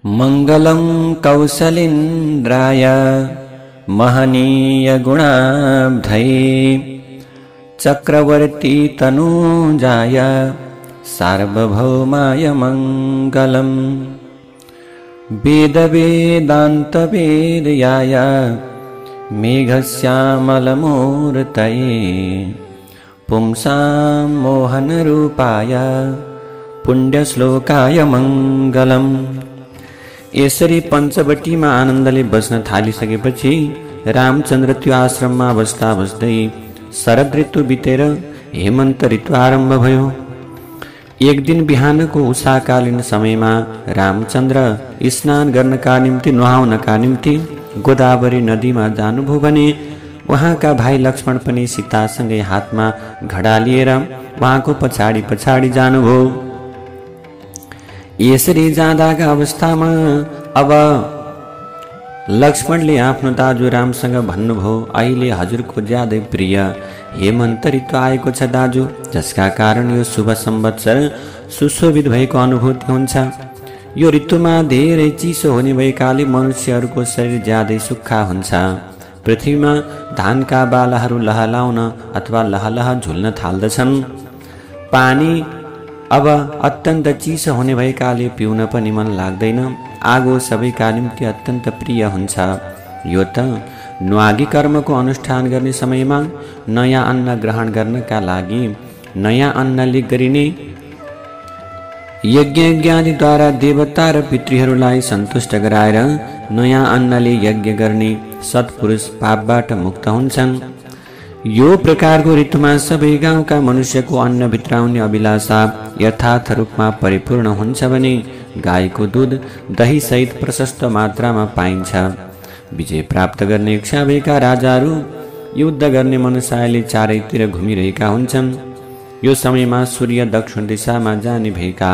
मङ्गलं कौसलेन्द्राय महनीय गुणाब्धये चक्रवर्ती तनूजाय सार्वभौमाय मङ्गलम्। वेद वेदान्त वेदयाय मेघश्यामलमूर्तये पुंसां मोहनरूपाय पुण्यश्लोकाय मङ्गलम्। यसरी पञ्चवटीमा आनन्दले बस्न थालिसकेपछि रामचन्द्र त्यो आश्रममा बस्दा बस्दै शरद ऋतु बितेर हेमन्त ऋतु आरम्भ भयो। एक दिन बिहानको उषाकालीन समयमा रामचन्द्र स्नान गर्नका निम्ति नुहाउनका निम्ति गोदावरी नदीमा जानुभयो भने उहाँका भाइ लक्ष्मण पनि सीतासँगै हातमा घडा लिएर उहाँको पछाडि पछाडि जानुभयो। यसरी जाँदाका अवस्थामा अब लक्ष्मणले आफ्नो दाजु रामसँग भन्नुभयो, अहिले हजुरको ज्यादै प्रिय हेमन्त ऋतु आएको छ दाजु, जसका कारण यो शुभ सम्वत्सर सुशोभित भएको अनुभूति हुन्छ। यो ऋतुमा धेरै चिसो हुने भएकाले मनुष्यहरूको शरीर ज्यादै सुक्खा हुन्छ। पृथ्वीमा धानका बालाहरू लहलाउन अथवा लहलह झुल्न थाल्दछन्। पानी अब अत्यन्त चिसो हुने भएकाले पिउन पनि मन लाग्दैन। आगो सबैका निम्ति अत्यन्त प्रिय हुन्छ। यो त न्वागी कर्मको अनुष्ठान गर्ने समयमा नयाँ अन्न ग्रहण गर्नका लागि नयाँ अन्नले गरिने यज्ञ-यज्ञादिद्वारा देवता र पितृहरूलाई सन्तुष्ट गराएर नयाँ अन्नले यज्ञ गर्ने सत्पुरुष पापबाट मुक्त हुन्छन्। यो प्रकारको ऋतुमा सबै गाउँका मनुष्यको अन्न भित्राउने अभिलाषा यथार्थ रूपमा परिपूर्ण हुन्छ भने गाईको दुध दही सहित प्रशस्त मात्रामा पाइन्छ। विजय प्राप्त गर्ने इच्छा भएका राजाहरू युद्ध गर्ने मनसायले चारैतिर घुमिरहेका हुन्छन्। यो समयमा सूर्य दक्षिण दिशामा जाने भएका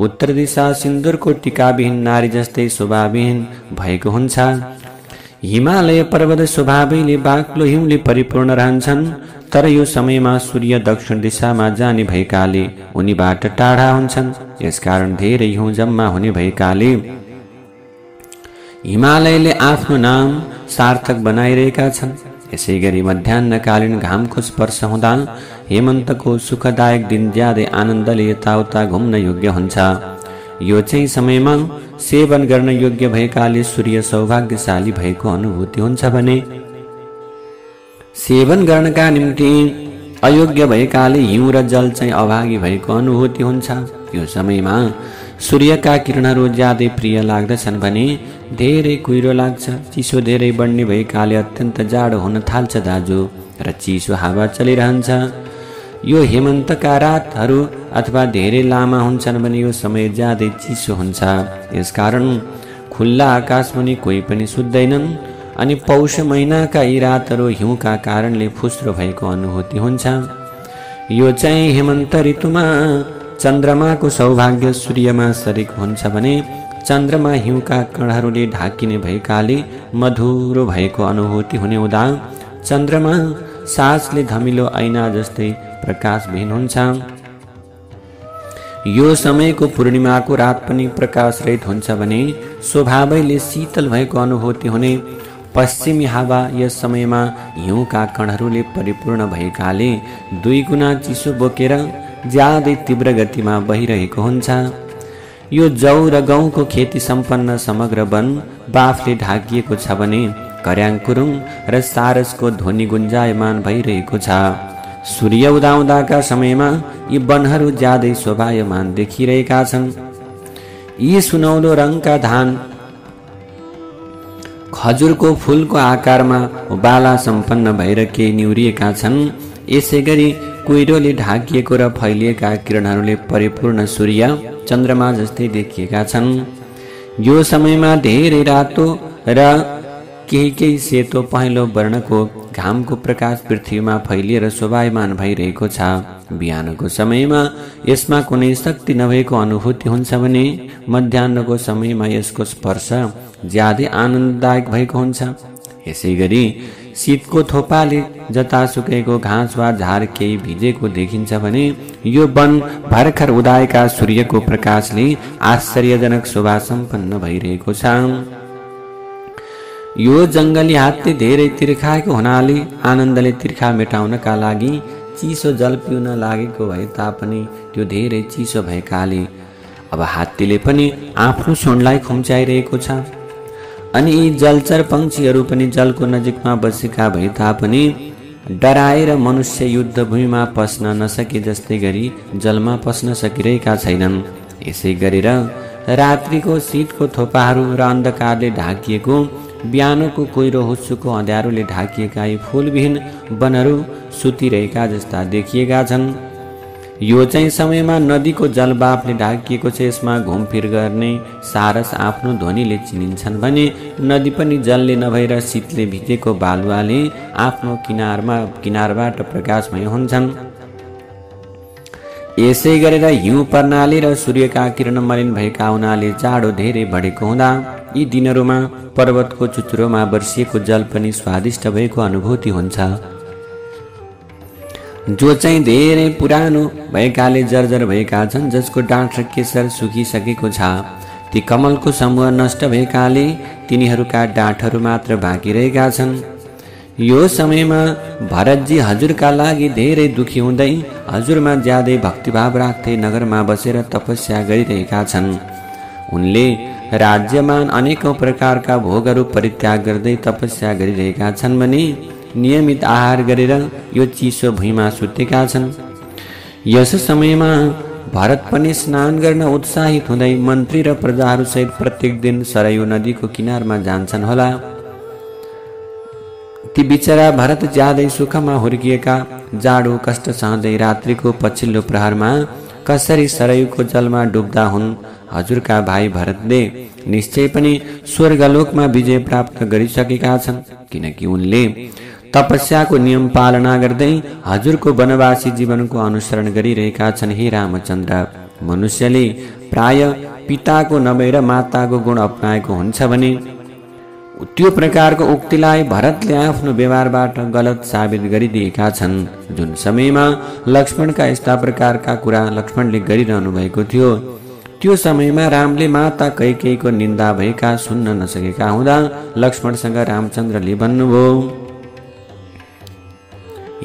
उत्तर दिशा सिन्दुरको टीकाविहीन नारी जस्तै शोभाविहीन भएको हुन्छ। हिमालय पर्वत स्वभावैले बाक्लो हिउँले परिपूर्ण रहन्छन्, तर यो समयमा सूर्य दक्षिण दिशामा जाने भएकाले उनीबाट टाढा हुन्छन्। यसकारण धेरै हिउँ जम्मा हुने भएकाले हिमालयले आफ्नो नाम सार्थक बनाइरहेका छन्। यसै गरी मध्याह्नकालीन घामको स्पर्श हुँदा हेमन्तको सुखदायक दिन ज्यादै आनन्दले यताउता घुम्न योग्य हुन्छ। यो चाहिँ समयमा सेवन गर्न योग्य भएकाले सूर्य सौभाग्यशाली भएको अनुभूति हुन्छ भने सेवन गर्नका निम्ति अयोग्य भएकाले हिउँ र जल चाहिँ अभागी भएको अनुभूति हुन्छ। यो समयमा सूर्यका किरणहरू ज्यादै प्रिय लाग्दछन् भने धेरै कुहिरो लाग्छ। चिसो धेरै बढ्ने भएकाले अत्यन्त जाडो हुन थाल्छ दाजु, र चिसो हावा चलिरहन्छ। यो हेमन्तका रातहरू अथवा धेरै लामा हुन्छन् भने यो समय ज्यादै चिसो हुन्छ। यसकारण खुल्ला आकाशमुनि कोही पनि सुत्दैनन् अनि पौष महिनाका यी रातहरू हिउँका कारणले फुस्रो भएको अनुभूति हुन्छ। यो चाहिँ हेमन्त ऋतुमा चन्द्रमाको सौभाग्य सूर्यमा सरिक हुन्छ भने चन्द्रमा हिउँका कणहरूले ढाकिने भएकाले मधुरो भएको अनुभूति हुने हुँदा चन्द्रमा सासले धमिलो ऐना जस्तै प्रकाशविहीन हुन्छ। यो समयको पूर्णिमाको रात पनि प्रकाशरहित हुन्छ भने स्वभावैले शीतल भएको अनुभूति हुने। पश्चिमी हावा यस समयमा हिउँका कणहरूले परिपूर्ण भएकाले 2 गुणा चिसो बोकेर ज्यादै तीव्र गतिमा बहिरहेको हुन्छ। यो जौ र गहुँको खेती सम्पन्न समग्र वन बाफले ढाकिएको छ भने कर्याङकुरुङ र सारसको ध्वनि गुन्जायमान भइरहेको छ। सूर्य उदाउँदाका समयमा यी वनहरू ज्यादै शोभायमान देखिरहेका छन्। यी सुनौलो रङका धान खजुरको फूलको आकारमा बाला सम्पन्न भएर केही निहुरिएका छन्। यसै गरी कुहिरोले ढाकिएको र फैलिएका किरणहरूले परिपूर्ण सूर्य चन्द्रमा जस्तै देखिएका छन्। यो समयमा धेरै रातो र केही सेतो पहेँलो वर्णको घामको प्रकाश पृथ्वीमा फैलिएर शोभायमान भइरहेको छ। बिहानको समयमा यसमा कुनै शक्ति नभएको अनुभूति हुन्छ भने मध्याह्नको समयमा यसको स्पर्श ज्यादै आनन्ददायक भएको हुन्छ। यसै गरी शीतको थोपाले जतासुकैको घाँस वा झार केही भिजेको देखिन्छ भने यो वन भर्खर उदाएका सूर्यको प्रकाशले आश्चर्यजनक शोभा सम्पन्न भइरहेको छ। यो जङ्गली हात्ती धेरै तिर्खाएको हुनाले आनन्दले तिर्खा मेटाउनका लागि चिसो जल पिउन लागेको भए तापनि त्यो धेरै चिसो भएकाले अब हात्तीले पनि आफ्नो सुँडलाई खुम्च्याइरहेको छ। अनि यी जलचर पंक्षीहरू पनि जलको नजिकमा बसेका भए तापनि डराएर मनुष्य युद्धभूमिमा पस्न नसके जस्तै गरी जलमा पस्न सकिरहेका छैनन्। यसै गरेर रात्रिको शीतको थोपाहरू र अन्धकारले ढाकिएको बिहानको कोइरो हुस्सुको अँध्यारोले ढाकिएका यी फूलविहीन वनहरू सुतिरहेका जस्ता देखिएका छन्। यो चाहिँ समयमा नदीको जलवापले ढाकिएको छ। यसमा घुमफिर गर्ने सारस आफ्नो ध्वनिले चिनिन्छन् भने नदी पनि जलले नभएर शीतले भिजेको बालुवाले आफ्नो किनारबाट प्रकाशमय हुन्छन्। यसै गरेर हिउँ पर्नाले र सूर्यका किरण मलिन भएका हुनाले जाडो धेरै बढेको हुँदा यी दिनहरूमा पर्वतको चुचुरोमा बर्सिएको जल पनि स्वादिष्ट भएको अनुभूति हुन्छ। जो चाहिँ धेरै पुरानो भएकाले जर्जर भएका छन्, जसको डाँठ र केशर सुकिसकेको छ। ती कमलको समूह नष्ट भएकाले तिनीहरूका डाँठहरू मात्र बाँकी रहेका छन्। यो समयमा भरतजी हजुरका लागि धेरै दुखी हुँदै हजुरमा ज्यादै भक्तिभाव राख्दै नगरमा बसेर तपस्या गरिरहेका छन्। उनले राज्यमान अनेकौं प्रकारका भोगहरू परित्याग गर्दै तपस्या गरिरहेका छन् भने नियमित आहार गरेर यो चिसो भुइँमा सुतेका छन्। यस समयमा भरत पनि स्नान गर्न उत्साहित हुँदै मन्त्री र प्रजाहरूसहित प्रत्येक दिन सरयू नदीको किनारमा जान्छन् होला। ती बिचरा भरत ज्यादै सुखमा हुर्किएका जाडो कष्ट सहँदै रात्रिको पछिल्लो प्रहरमा कसरी सरयूको जलमा डुब्दा हुन्। हजुरका भाइ भरतले निश्चय पनि स्वर्गलोकमा विजय प्राप्त गरिसकेका छन्, किनकि उनले तपस्याको नियम पालना गर्दै हजुरको वनवासी जीवनको अनुसरण गरिरहेका छन्। हे रामचन्द्र, मनुष्यले प्राय पिताको नभएर माताको गुण अपनाएको हुन्छ भने त्यो प्रकारको उक्तिलाई भरतले आफ्नो व्यवहारबाट गलत साबित गरिदिएका छन्। जुन समयमा लक्ष्मणका यस्ता प्रकारका कुरा लक्ष्मणले गरिरहनु भएको थियो, त्यो समयमा रामले माता कैकेयीको निन्दा भएका सुन्न नसकेका हुँदा लक्ष्मणसँग रामचन्द्रले भन्नुभयो,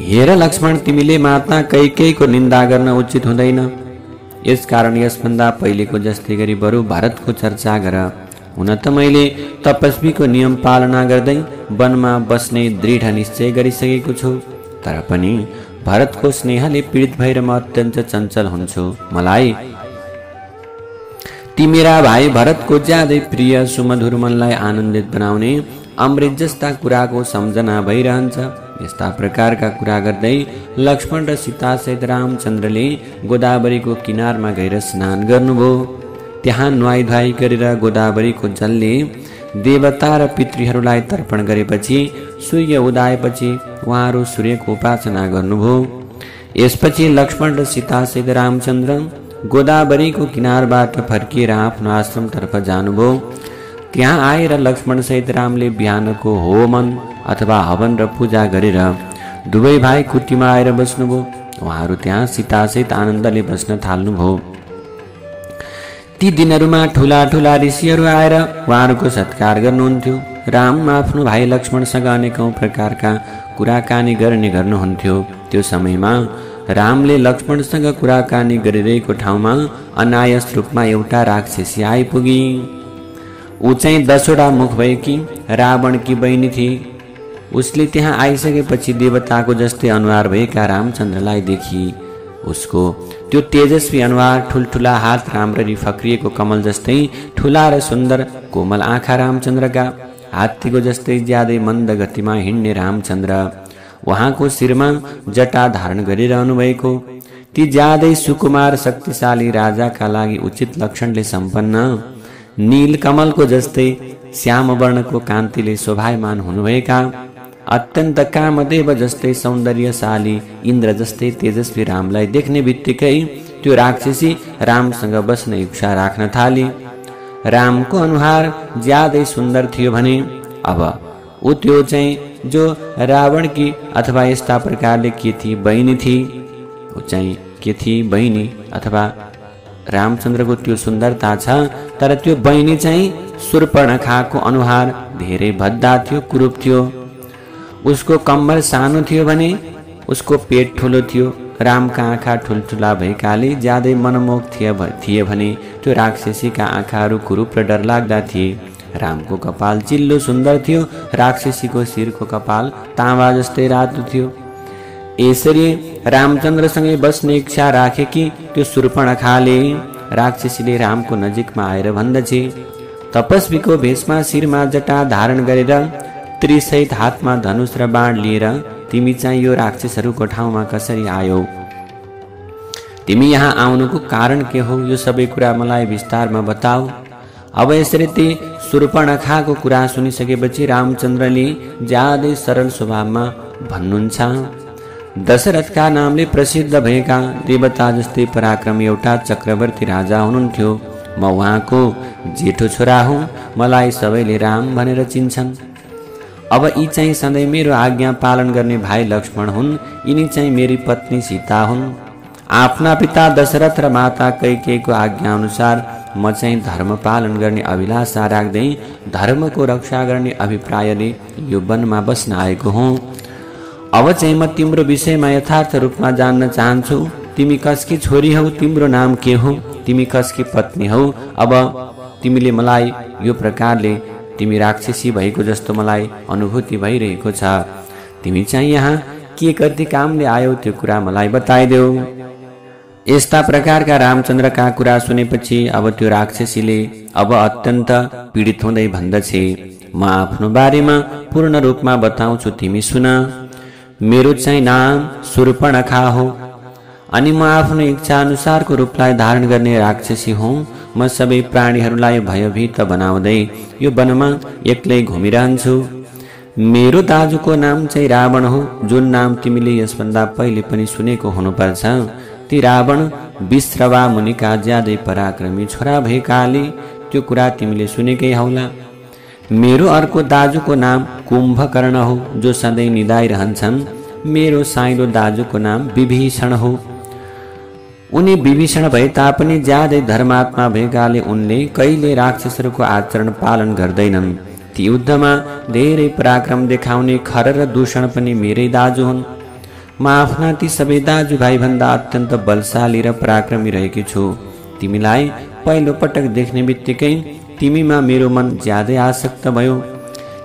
हेर लक्ष्मण, तिमीले माता कैकेयीको निन्दा गर्न उचित हुँदैन। यसकारण यसभन्दा पहिलेको जस्तै गरी बरु भरतको चर्चा गर। हुन त मैले तपस्वीको नियम पालना गर्दै वनमा बस्ने दृढ निश्चय गरिसकेको छु, तर पनि भरतको स्नेहले पीडित भएर म अत्यन्त चञ्चल हुन्छु। मलाई ती मेरा भाइ भरतको ज्यादै प्रिय सुमधुर मनलाई आनन्दित बनाउने अमृत जस्ता कुराको सम्झना भइरहन्छ। यस्ता प्रकारका कुरा गर्दै लक्ष्मण र सीता सहित रामचन्द्रले गोदावरीको किनारमा गएर स्नान गर्नुभयो। त्यहाँ नुहाई धुवाई गरेर गोदावरीको जलले देवता र पितृहरूलाई तर्पण गरेपछि सूर्य उदाएपछि उहाँहरू सूर्यको उपासना गर्नुभयो। यसपछि लक्ष्मण र सीता सहित रामचन्द्र गोदावरीको किनारबाट फर्किएर आफ्नो आश्रमतर्फ जानुभयो। त्यहाँ आएर लक्ष्मण सहित रामले बिहानको होमन अथवा हवन र पूजा गरेर दुवै भाइ कुटीमा आएर बस्नुभयो। उहाँहरू त्यहाँ सीतासहित आनन्दले बस्न थाल्नुभयो। ती दिनहरूमा ठुला ठुला ऋषिहरू आएर उहाँहरूको सत्कार गर्नुहुन्थ्यो। राम आफ्नो भाइ लक्ष्मणसँग अनेकौं प्रकारका कुराकानी गर्नुहुन्थ्यो। त्यो समयमा रामले लक्ष्मणसँग कुराकानी गरिरहेको ठाउँमा अनायस रूपमा एउटा राक्षसी आइपुगी। ऊ चाहिँ 10वटा मुख भएकी रावणकी बहिनी थिई। उसले त्यहाँ आइसकेपछि देवताको जस्तै अनुहार भएका रामचन्द्रलाई देखी। उसको त्यो तेजस्वी अनुहार, ठुल्ठुला हात, राम्ररी फक्रिएको कमल जस्तै ठुला र सुन्दर कोमल आँखा रामचन्द्रका, हात्तीको जस्तै ज्यादै मन्द गतिमा हिँड्ने रामचन्द्र, उहाँको शिरमा जटा धारण गरिरहनु भएको, ती ज्यादै सुकुमार शक्तिशाली राजाका लागि उचित लक्षणले सम्पन्न, नील कमलको जस्तै श्याम वर्णको कान्तिले शोभायमान हुनुभएका, अत्यन्त कामदेव जस्तै सौन्दर्यशाली इन्द्र जस्तै तेजस्वी रामलाई देख्ने बित्तिकै त्यो राक्षसी रामसँग बस्ने इच्छा राख्न थाली। रामको अनुहार ज्यादै सुन्दर थियो भने अब ऊ त्यो चाहिँ जो रावणकी अथवा यस्ता प्रकारले के थिए बहिनी थिए, ऊ चाहिँ के थिए बहिनी अथवा रामचन्द्रको त्यो सुन्दरता छ, तर त्यो बहिनी चाहिँ शूर्पणखाको अनुहार धेरै भद्दा थियो, कुरूप थियो। उसको कम्मर सानो थियो भने उसको पेट ठुलो थियो। रामका आँखा ठुल्ठुला भएकाले ज्यादै मनमोहक थिए भने त्यो राक्षसीका आँखाहरू कुरूप र डरलाग्दा थिए। रामको कपाल चिल्लो सुन्दर थियो, राक्षसीको शिरको कपाल ताँबा जस्तै रातो थियो। यसरी रामचन्द्रसँगै बस्ने इच्छा राखेकी त्यो शूर्पणखाले राक्षसीले रामको नजिकमा आएर भन्दछे, तपस्वीको भेषमा शिरमा जटा धारण गरेर त्रिसहित हातमा धनुष र बाण लिएर तिमी चाहिँ यो राक्षसहरूको ठाउँमा कसरी आयौ? तिमी यहाँ आउनुको कारण के हो? यो सबै कुरा मलाई विस्तारमा बताऊ। अब यसरी ती शूर्पणखाको कुरा सुनिसकेपछि रामचन्द्रले ज्यादै सरल स्वभावमा भन्नुहुन्छ, दशरथका नामले प्रसिद्ध भएका देवता जस्तै पराक्रमी एउटा चक्रवर्ती राजा हुनुहुन्थ्यो। म उहाँको जेठो छोरा हुँ। मलाई सबैले राम भनेर चिन्छन्। अब यी चाहिँ सधैँ मेरो आज्ञा पालन गर्ने भाइ लक्ष्मण हुन्। यिनी चाहिँ मेरी पत्नी सीता हुन्। आफ्ना पिता दशरथ र माता कैकेयीको आज्ञा अनुसार म चाहिँ धर्म पालन गर्ने अभिलाषा राख्दै धर्मको रक्षा गर्ने अभिप्रायले यो वनमा बस्न आएको हुँ। अब चाहिँ म तिम्रो विषयमा यथार्थ रूपमा जान्न चाहन्छु। तिमी कसकी छोरी हौ? तिम्रो नाम के हो? तिमी कसकी पत्नी हौ? अब तिमीले मलाई यो प्रकारले तिमी राक्षसी भएको जस्तो मलाई अनुभूति भइरहेको छ। तिमी चाहिँ यहाँ के कति कामले आयौ त्यो कुरा मलाई बताइदेऊ। यस्ता प्रकारका रामचन्द्रका कुरा सुनेपछि अब त्यो राक्षसीले अब अत्यन्त पीडित हुँदै भन्दछे, म आफ्नो बारेमा पूर्ण रूपमा बताउँछु, तिमी सुन। मेरो चाहिँ नाम शूर्पणखा हो अनि म आफ्नो इच्छा अनुसारको रूपलाई धारण गर्ने राक्षसी हुँ। म सबै प्राणीहरूलाई भयभीत बनाउँदै यो वनमा एक्लै घुमिरहन्छु। मेरो दाजुको नाम चाहिँ रावण हो, जुन नाम तिमीले यसभन्दा पहिले पनि सुनेको हुनुपर्छ। ती रावण विश्रवा मुनिका ज्यादै पराक्रमी छोरा भएकाले त्यो कुरा तिमीले सुनेकै हौला। मेरो अर्को दाजुको नाम कुम्भकर्ण हो, जो सधैँ निदाइरहन्छन्। मेरो साइलो दाजुको नाम विभीषण हो। उनी विभीषण भए तापनि ज्यादै धर्मात्मा भएकाले उनले कहिले राक्षसहरूको आचरण पालन गर्दैनन्। ती युद्धमा धेरै पराक्रम देखाउने खर र दूषण पनि मेरै दाजु हुन्। म आफ्ना ती सबै दाजुभाइ भन्दा अत्यन्त बलशाली र पराक्रमी रहेकी छु। तिमीलाई पहिलो पटक देख्ने बित्तिकै तिमीमा मेरो मन ज्यादै आसक्त भयो।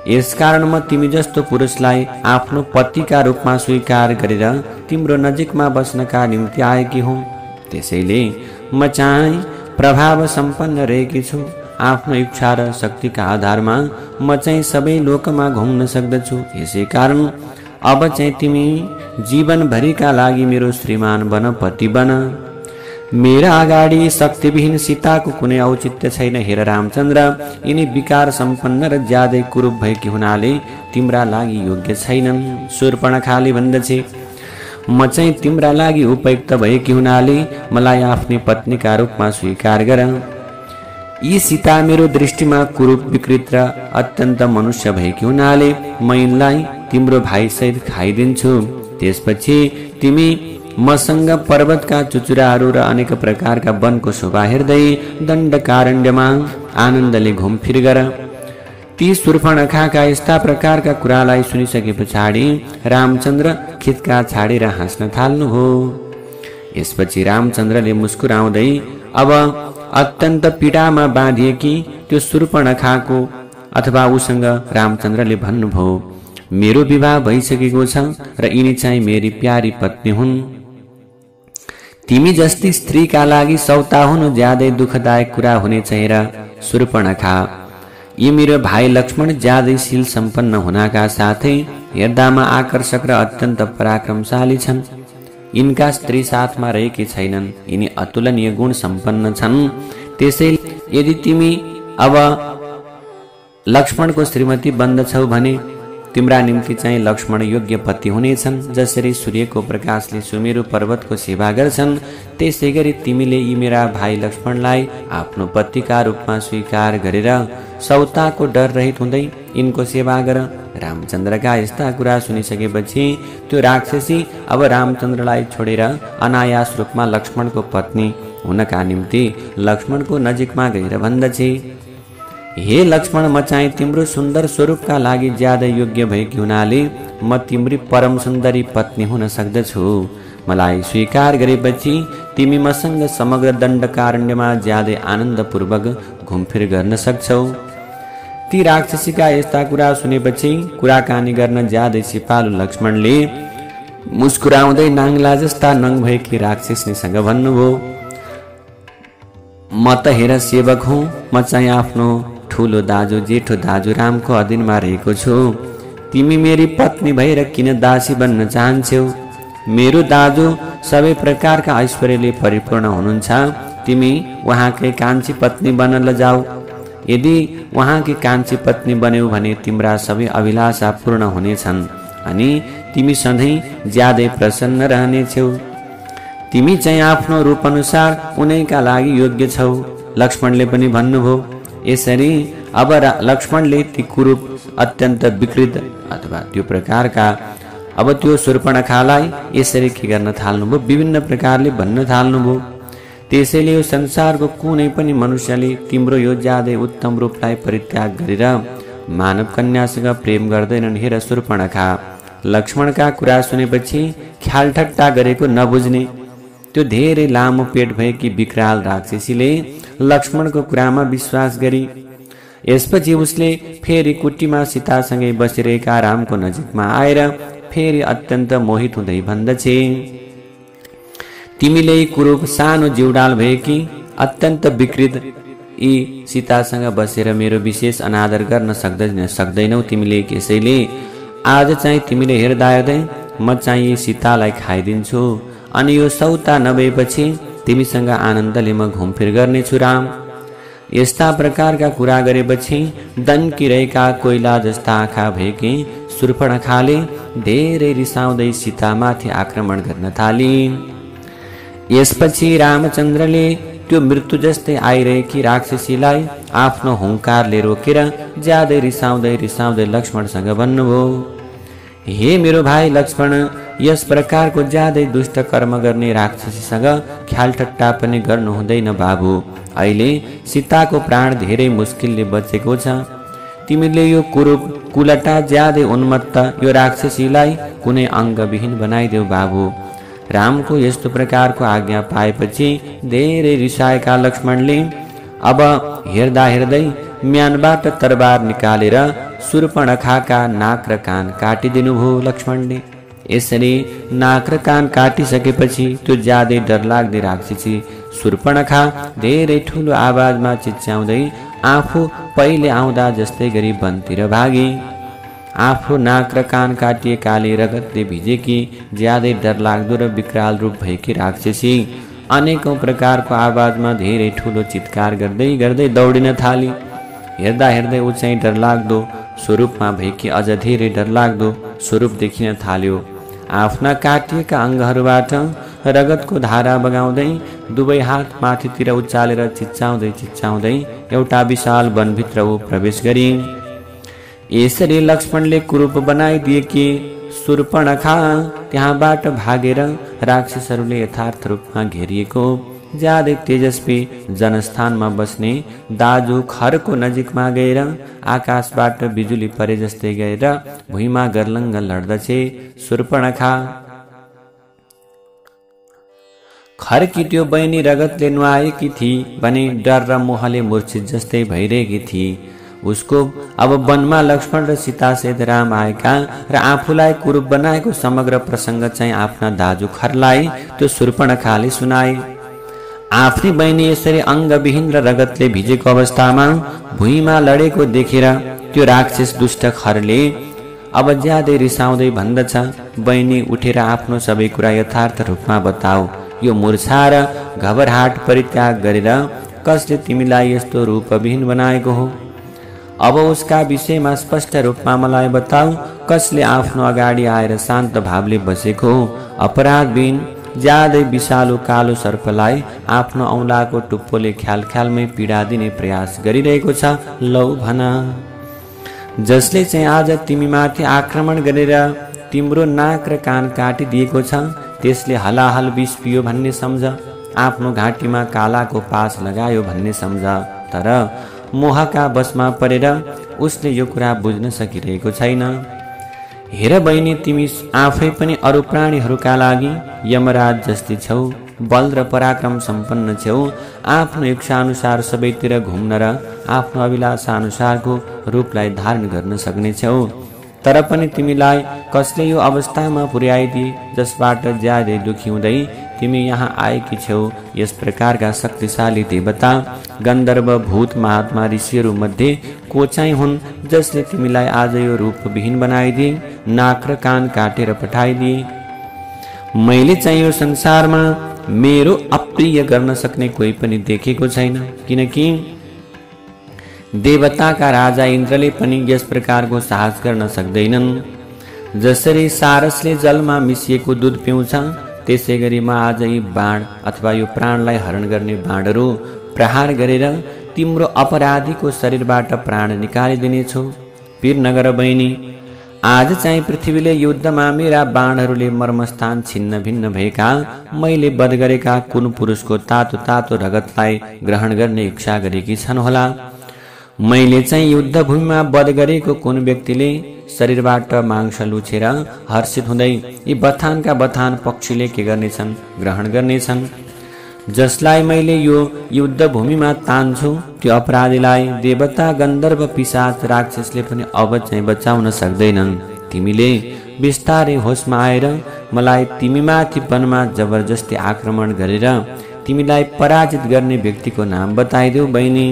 यसकारण म तिमी जस्तो पुरुषलाई आफ्नो पतिका रूपमा स्वीकार गरेर तिम्रो नजिकमा बस्नका निम्ति आएकी हुँ। त्यसैले म चाहिँ प्रभाव सम्पन्न रहेकी छु। आफ्नो इच्छा र शक्तिका आधारमा म चाहिँ सबै लोकमा घुम्न सक्दछु। यसै कारण अब चाहिँ तिमी जीवनभरिका लागि मेरो श्रीमान बन, पति बन। मेरा अगाडि शक्तिविहीन सीताको कुनै औचित्य छैन। हेर रामचन्द्र, यिनी विकार सम्पन्न र ज्यादै कुरूप भएकी हुनाले तिम्रा लागि योग्य छैनन्। शूर्पणखाले भन्दछे, म चाहिँ तिम्रा लागि उपयुक्त भएकी हुनाले मलाई आफ्नी पत्नीका रूपमा स्वीकार गर। यी सीता मेरो दृष्टिमा कुरूप, विकृत र अत्यन्त मनुष्य भएकी हुनाले म यिनलाई तिम्रो भाइसहित खाइदिन्छु। त्यसपछि तिमी मसँग पर्वतका चुचुराहरू र अनेक प्रकारका वनको शोभा हेर्दै दण्डकारण्यमा आनन्दले घुमफिर गर। ती शूर्पणखाका यस्ता प्रकारका कुरालाई सुनिसके पछाडि रामचन्द्र खित्का छाडेर हाँस्न थाल्नु हो। यसपछि रामचन्द्रले मुस्कुराउँदै अब अत्यन्त पीडामा बाँधिएकी त्यो शूर्पणखाको अथवा उसँग रामचन्द्रले भन्नुभयो, मेरो विवाह भइसकेको छ र यिनी चाहिँ मेरी प्यारी पत्नी हुन्। तिमी जस्ती स्त्रीका लागि सौता हुनु ज्यादै दुःखदायक कुरा हुनेछ। हेर शूर्पणखा, यी मेरो भाइ लक्ष्मण ज्यादै शील सम्पन्न हुनाका साथै हेर्दामा आकर्षक र अत्यन्त पराक्रमशाली छन्। यिनका स्त्री साथमा रहेकी छैनन्। यिनी अतुलनीय गुण सम्पन्न छन्। त्यसैले यदि तिमी अब लक्ष्मणको श्रीमती बन्दछौ भने तिम्रा निम्ति चाहिँ लक्ष्मण योग्य पति हुनेछन्। जसरी सूर्यको प्रकाशले सुमेरु पर्वतको सेवा गर्छन्, त्यसै गरी तिमीले यी मेरा भाइ लक्ष्मणलाई आफ्नो पतिका रूपमा स्वीकार गरेर सौताको डर रहित हुँदै यिनको सेवा गर। रामचन्द्रका यस्ता कुरा सुनिसकेपछि त्यो राक्षसी अब रामचन्द्रलाई छोडेर अनायास रूपमा लक्ष्मणको पत्नी हुनका निम्ति लक्ष्मणको नजिकमा गएर भन्दछे, हे लक्ष्मण, म चाहिँ तिम्रो सुन्दर स्वरूपका लागि ज्यादै योग्य भएकी हुनाले म तिम्री परम सुन्दरी पत्नी हुन सक्दछु। मलाई स्वीकार गरेपछि तिमी मसँग समग्र दण्डकारण्यमा ज्यादै आनन्दपूर्वक घुमफिर गर्न सक्छौ। ती राक्षसीका यस्ता कुरा सुनेपछि कुराकानी गर्न ज्यादै सिपालु लक्ष्मणले मुस्कुराउँदै नाङ्ला जस्ता नङ भएकी राक्षसनीसँग भन्नुभयो, म त हेर सेवक हुँ, म चाहिँ आफ्नो ठुलो दाजु जेठो दाजु रामको अधीनमा रहेको छु। तिमी मेरी पत्नी भएर किन दासी बन्न चाहन्छौ? मेरो दाजु सबै प्रकारका ऐश्वर्यले परिपूर्ण हुनुहुन्छ। तिमी उहाँकै कान्छी पत्नी बन्न लजाऊ। यदि उहाँकी कान्छी पत्नी बन्यौ भने तिम्रा सबै अभिलाषा पूर्ण हुनेछन् अनि तिमी सधैँ ज्यादै प्रसन्न रहनेछौ। तिमी चाहिँ आफ्नो रूप अनुसार उनैका लागि योग्य छौ। लक्ष्मणले पनि भन्नुभयो। यसरी अब लक्ष्मणले ती कुरूप अत्यन्त विकृत अथवा त्यो प्रकारका अब त्यो शूर्पणखालाई यसरी के गर्न थाल्नुभयो, विभिन्न प्रकारले भन्न थाल्नुभयो। त्यसैले यो संसारको कुनै पनि मनुष्यले तिम्रो यो ज्यादै उत्तम रूपलाई परित्याग गरेर मानव कन्यासँग प्रेम गर्दैनन्। हेर शूर्पणखा, लक्ष्मणका कुरा सुनेपछि ख्यालठट्टा गरेको नबुझ्ने त्यो धेरै लामो पेट भएकी विकराल राक्षसीले लक्ष्मणको कुरामा विश्वास गरी यसपछि उसले फेरि कुटीमा सीतासँगै बसिरहेका रामको नजिकमा आएर फेरि अत्यन्त मोहित हुँदै भन्दछे, तिमीले कुरूप सानो जिउडाल भएकी अत्यन्त विकृत यी सीतासँग बसेर मेरो विशेष अनादर गर्न सक्दैनौ तिमीले। त्यसैले आज चाहिँ तिमीले हेर्दा हेर्दै म चाहिँ यी सीतालाई खाइदिन्छु अनि यो सौता नभएपछि तिमीसँग आनन्दले म घुमफिर गर्नेछु राम। यस्ता प्रकारका कुरा गरेपछि दन्किरहेका कोइला जस्ता आँखा भएकी शूर्पणखाले धेरै रिसाउँदै सीतामाथि आक्रमण गर्न थाली। यसपछि रामचन्द्रले त्यो मृत्यु जस्तै आइरहेकी राक्षसीलाई आफ्नो हुङ्कारले रोकेर ज्यादै रिसाउँदै लक्ष्मणसँग भन्नुभयो, हे मेरो भाइ लक्ष्मण, यस प्रकारको ज्यादै दुष्ट कर्म गर्ने राक्षसीसँग ख्यालठट्टा पनि गर्नु हुँदैन बाबु। अहिले सीताको प्राण धेरै मुस्किलले बचेको छ। तिमीले यो कुरूप कुलटा ज्यादै उन्मत्त यो राक्षसीलाई कुनै अङ्गविहीन बनाइदेऊ बाबु। रामको यस्तो प्रकारको आज्ञा पाएपछि धेरै रिसाएका लक्ष्मणले अब हेर्दा हेर्दै म्यानबाट तरबार निकालेर शूर्पणखाका नाक र कान काटिदिनुभयो लक्ष्मणले। यसरी नाक र कान काटिसकेपछि त्यो ज्यादै डरलाग्दो राक्षसी शूर्पणखा धेरै ठुलो आवाजमा चिच्याउँदै आफू पहिले आउँदा जस्तै गरी वनतिर भागी। आफ्नो नाक र कान काटिएकाले रगतले भिजेकी ज्यादै डरलाग्दो र विकराल रूप भएकी राक्षसी अनेकौं प्रकारको आवाजमा धेरै ठुलो चित्कार गर्दै गर्दै दौडिन थाली। हेर्दा हेर्दै ऊ चाहिँ डरलाग्दो स्वरूपमा भएकी अझ धेरै डरलाग्दो स्वरूप देखिन थाल्यो। आफ्ना काटिएका अङ्गहरूबाट रगतको धारा बगाउँदै दुवै हात माथितिर उचालेर चिच्चाउँदै एउटा विशाल वनभित्र ऊ प्रवेश गरी। यसरी लक्ष्मणले कुरूप बनाइदिए कि शूर्पणखा त्यहाँबाट भागेर राक्षसहरूले यथार्थ रूपमा घेरिएको ज्यादै तेजस्वी जनस्थानमा बस्ने दाजु खरको नजिकमा गएर आकाशबाट बिजुली परे जस्तै गएर भुइँमा गर्लङ्ग लड्दछे। शूर्पणखा खरकी त्यो बहिनी रगतले नुहाएकी थिई भने डर र मोहले मूर्छित जस्तै भइरहेकी थिई। उसको अब वनमा लक्ष्मण र सीतासहित राम आएका र आफूलाई कुरूप बनाएको समग्र प्रसङ्ग चाहिँ आफ्ना दाजु खरलाई त्यो शूर्पणखाले सुनाए। आफ्नी बहिनी यसरी अङ्गविहीन र रगतले भिजेको अवस्थामा भुइँमा लडेको देखेर त्यो राक्षस दुष्ट खरले अब ज्यादै रिसाउँदै भन्दछ, बहिनी उठेर आफ्नो सबै कुरा यथार्थ रूपमा बताऊ। यो मूर्छा र घबराहट परित्याग गरेर कसले तिमीलाई यस्तो रूपविहीन बनाएको हो? अब उसका विषयमा स्पष्ट रूपमा मलाई बताऊ। कसले आफ्नो अगाडि आएर शान्त भावले बसेको अपराधविहीन ज्यादै विषालु कालो सर्पलाई आफ्नो औँलाको टुप्पोले ख्याल ख्यालमै पीडा दिने प्रयास गरिरहेको छ? लौ भन। जसले चाहिँ आज तिमीमाथि आक्रमण गरेर तिम्रो नाक र कान काटिदिएको छ त्यसले हलाहल विष पियो भन्ने सम्झ, आफ्नो घाँटीमा कालाको पास लगायो भन्ने सम्झ। तर मोहका वशमा परेर उसले यो कुरा बुझ्न सकिरहेको छैन। हेर बहिनी, तिमी आफै पनि अरू प्राणीहरूका लागि यमराज जस्तै छौ, बल र पराक्रम सम्पन्न छौ। आफ्नो इच्छाअनुसार सबैतिर घुम्न र आफ्नो अभिलाषा अनुसारको रूपलाई धारण गर्न सक्ने छौ। तर पनि तिमीलाई कसले यो अवस्थामा पुर्याइदिए जसबाट ज्यादै दुखी हुँदै तिमी यहाँ आएकी छौ। यस प्रकारका शक्तिशाली देवता, गन्धर्व, भूत, महात्मा, ऋषिहरू मध्ये को चाहिँ हुन् जसले तिमीलाई आज यो रूपविहीन बनाइदिए, नाक र कान काटेर पठाइदिए। मैले चाहिँ यो संसारमा मेरो अप्रिय गर्न सक्ने कोही पनि देखेको छैन, किनकि देवताका राजा इन्द्रले पनि यस प्रकारको साहस गर्न सक्दैनन्। जसरी सारसले जलमा मिसिएको दुध पिउँछ त्यसै गरी म आज यी बाण अथवा यो प्राणलाई हरण गर्ने बाणहरू प्रहार गरेर तिम्रो अपराधीको शरीरबाट प्राण निकालिदिनेछु। वीर नगर बहिनी, आज चाहिँ पृथ्वीले युद्धमा मेरा बाणहरूले मर्मस्थान छिन्न भिन्न भएका, मैले वध गरेका कुन पुरुषको तातो तातो रगतलाई ग्रहण गर्ने इच्छा गरेकी छन् होला। मैले चाहिँ युद्धभूमिमा वध गरेको कुन व्यक्तिले शरीरबाट मांस लुछेर हर्षित हुँदै यी बथानका बथान पक्षीले के गर्नेछन्, ग्रहण गर्नेछन्। जसलाई मैले यो युद्धभूमिमा तान्छु त्यो अपराधीलाई देवता, गन्धर्व, पिशाच, राक्षसले पनि अब चाहिँ बचाउन सक्दैनन्। तिमीले बिस्तारै होसमा आएर मलाई तिमीमाथि वनमा जबरजस्ती आक्रमण गरेर तिमीलाई पराजित गर्ने व्यक्तिको नाम बताइदेऊ बहिनी।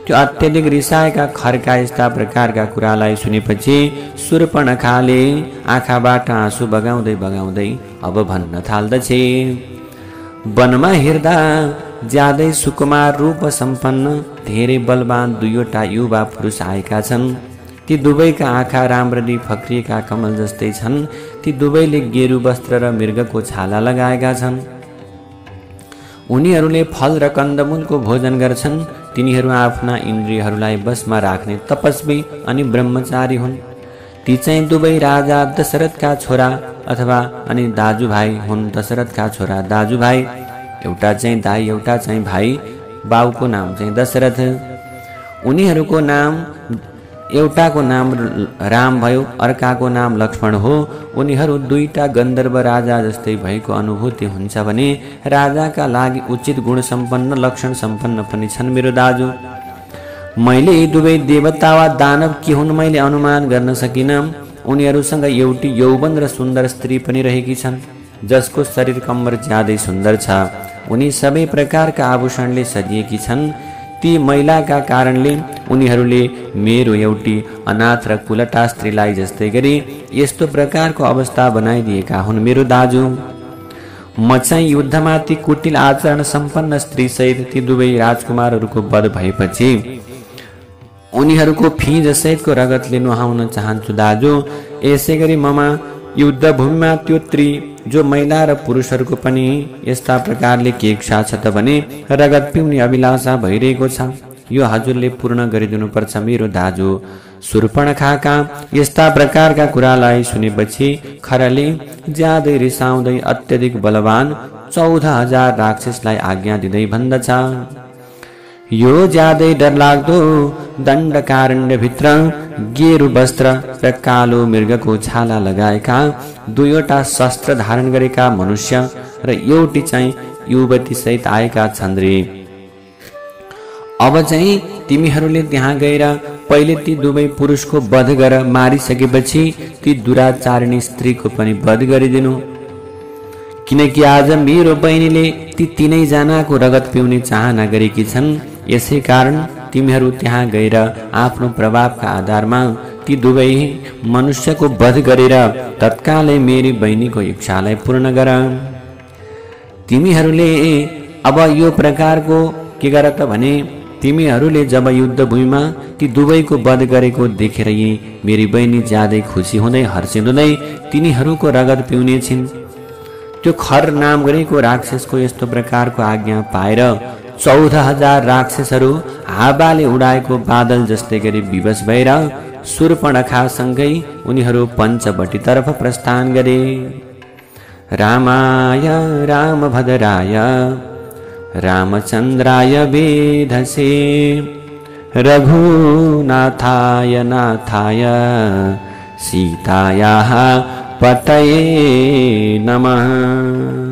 त्यो अत्यधिक रिसाएका खरका यस्ता प्रकारका कुरालाई सुनेपछि शूर्पणखाले आँखाबाट आँसु बगाउँदै बगाउँदै अब भन्न थाल्दछे। वनमा हेर्दा ज्यादै सुकुमार रूप सम्पन्न धेरै बलवान दुईवटा युवा पुरुष आएका छन्। ती दुवैका आँखा राम्ररी फक्रिएका कमल जस्तै छन्। ती दुवैले गेरु वस्त्र र मृगको छाला लगाएका छन्। उनीहरूले फल र कन्दमूलको भोजन गर्छन्। तिनीहरू आफ्ना इन्द्रियहरूलाई बसमा राख्ने तपस्वी अनि ब्रह्मचारी हुन्। ती चाहिँ दुवै राजा दशरथका छोरा अथवा अनि दाजुभाइ हुन्। दशरथका छोरा दाजुभाइ, एउटा चाहिँ दाइ एउटा चाहिँ भाइ। बाउको नाम चाहिँ दशरथ। उनीहरूको नाम, एउटाको नाम राम भयो, अर्काको नाम लक्ष्मण हो। उनीहरू दुईटा गन्धर्व राजा जस्तै भएको अनुभूति हुन्छ भने राजाका लागि उचित गुण सम्पन्न, लक्षण सम्पन्न पनि छन् मेरो दाजु। मैले यी दुवै देवता वा दानव के हुन् मैले अनुमान गर्न सकिनँ। उनीहरूसँग एउटी यौवन र सुन्दर स्त्री पनि रहेकी छन् जसको शरीर कम्मर ज्यादै सुन्दर छ। उनी सबै प्रकारका आभूषणले सजिएकी छन्। ती महिलाका कारणले उनीहरूले मेरो एउटी अनाथ र कुलटा स्त्रीलाई जस्तै गरी यस्तो प्रकारको अवस्था बनाइदिएका हुन् मेरो दाजु। म चाहिँ युद्धमा ती कुटिल आचरण सम्पन्न स्त्री सहित ती दुवै राजकुमारहरूको वध भएपछि उनीहरूको फीज सहितको रगतले नुहाउन चाहन्छु दाजु। यसै गरी ममा युद्धभूमिमा त्यो स्त्री जो महिला र पुरुषहरूको पनि यस्ता प्रकारले के इच्छा छ त भने रगत पिउने अभिलाषा भइरहेको छ। यो हजुरले पूर्ण गरिदिनुपर्छ मेरो दाजु। शूर्पणखाका यस्ता प्रकारका कुरालाई सुनेपछि खरले ज्यादै रिसाउँदै अत्यधिक बलवान 14,000 राक्षसलाई आज्ञा दिँदै भन्दछ, यो ज्यादै डरलाग्दो दण्डकारण्यभित्र गेरु वस्त्र र कालो मृगको छाला लगाएका दुईवटा शस्त्र धारण गरेका मनुष्य र एउटी चाहिँ युवती सहित आएका छन् रे। अब चाहिँ तिमीहरूले त्यहाँ गएर पहिले ती दुवै पुरुषको वध गर, मारिसकेपछि ती दुराचारिणी स्त्रीको पनि वध गरिदिनु। किनकि आज मेरो बहिनीले ती तीनैजनाको रगत पिउने चाहना गरेकी छन्। यसै कारण तिमीहरू त्यहाँ गएर आफ्नो प्रभावका आधारमा ती दुवै मनुष्यको वध गरेर तत्कालै मेरी बहिनीको इच्छालाई पूर्ण गर। तिमीहरूले अब यो प्रकारको के गर त भने तिमीहरूले जब युद्धभूमिमा ती दुवैको वध गरेको देखेर यी मेरी बहिनी ज्यादै खुसी हुँदै हर्षित हुँदै तिनीहरूको रगत पिउने छिन्। त्यो खर नाम गरेको राक्षसको यस्तो प्रकारको आज्ञा पाएर 14,000 राक्षसहरू हावाले उडाएको बादल जस्तै गरी विवश भएर शूर्पणखासँगै उनीहरू पञ्चवटीतर्फ प्रस्थान गरे। रामाय रामभद्राय रामचन्द्राय वेधसे रघुनाथाय नाथाय सीतायाः पतये नमः।